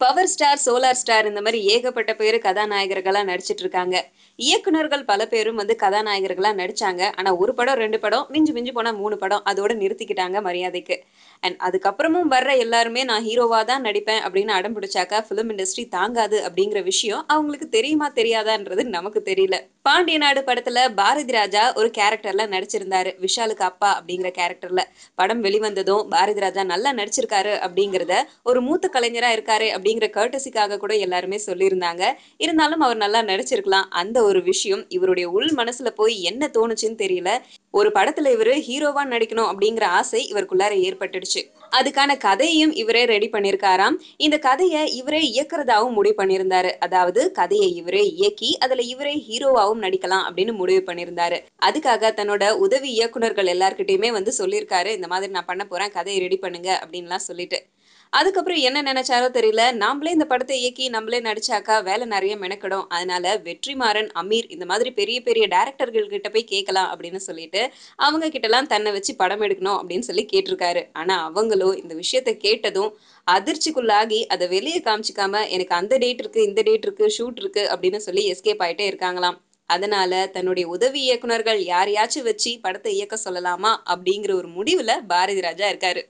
Power star, solar star இந்த மாரி ஏகப்பட்ட பேரு கதாநாயகர்களா நடிச்சிட்டு இருக்காங்க. இயக்குனர்கள் பல பேரும் கதாநாயகர்களா நடிச்சாங்க. ஆனா 1 படம், 2 படம், மிஞ்சி மிஞ்சி போனா 3 படம். அதோட நிறுத்திக்கிட்டாங்க மரியாதைக்கு. அதுக்கப்புறமும் வர்ற எல்லாருமே நான் ஹீரோவா தான் நடிப்பேன் அப்படின்னு அடம் பிடிச்சாக்கா, ஃபிலிம் இண்டஸ்ட்ரி தாங்காது அப்படிங்கிற விஷயம் அவங்களுக்கு தெரியுமா தெரியாதான்றது நமக்கு தெரியல. பாண்டிய நாடு படத்துல பாரதி ராஜா ஒரு கேரக்டர்ல நடிச்சிருந்தாரு. விஷாலுக்கு அப்பா அப்படிங்கிற கேரக்டர்ல. படம் வெளிவந்ததும் பாரதி ராஜா நல்லா நடிச்சிருக்காரு அப்படிங்கிறத ஒரு மூத்த கலைஞரா இருக்காரே அப்படிங்கிற கர்ட்டசிக்காக கூட எல்லாருமே சொல்லியிருந்தாங்க. இருந்தாலும் அவர் நல்லா நடிச்சிருக்கலாம். அந்த ஒரு விஷயம் இவருடைய உள் மனசுல போய் என்ன தோணுச்சுன்னு தெரியல. ஒரு படத்துல இவரு ஹீரோவா நடிக்கணும் அப்படிங்கிற ஆசை இவருக்குள்ளார ஏற்பட்டுடுச்சு. அதுக்கான கதையையும் இவரே ரெடி பண்ணியிருக்காராம். இந்த கதைய இவரே இயக்குறதாவும் முடிவு பண்ணியிருந்தாரு. அதாவது கதையை இவரே இயக்கி அதுல இவரே ஹீரோவாவும் நடிக்கலாம் அப்படின்னு முடிவு பண்ணியிருந்தாரு. அதுக்காக தன்னோட உதவி இயக்குனர்கள் எல்லார்கிட்டயுமே சொல்லியிருக்காரு. இந்த மாதிரி நான் பண்ண போறேன், கதையை ரெடி பண்ணுங்க அப்படின்லாம் சொல்லிட்டு. அதுக்கப்புறம் என்ன நினைச்சாரோ தெரியல. நாமளே இந்த படத்த இயக்கி நம்மளே நடிச்சாக்கா வேலை நெறைய மெனக்கெடும். அதனால வெற்றிமாறன், அமீர் இந்த மாதிரி பெரிய பெரிய டைரக்டர்கள் கிட்ட போய் கேட்கலாம் அப்படின்னு சொல்லிட்டு, அவங்க கிட்டலாம் தன்னை வச்சு படம் எடுக்கணும் அப்படின்னு சொல்லி கேட்டிருக்காரு. ஆனா அவங்களும் இந்த விஷயத்த கேட்டதும் அதிர்ச்சிக்குள்ளாகி அத வெளிய காமிச்சுக்காம, எனக்கு அந்த டேட் இருக்கு, இந்த டேட் இருக்கு, ஷூட் இருக்கு அப்படின்னு சொல்லி எஸ்கேப் ஆயிட்டே இருக்காங்களாம். அதனால தன்னுடைய உதவி இயக்குனர்கள் யாரையாச்சும் வச்சு படத்த இயக்க சொல்லலாமா அப்படிங்கிற ஒரு முடிவுல பாரதி ராஜா இருக்காரு.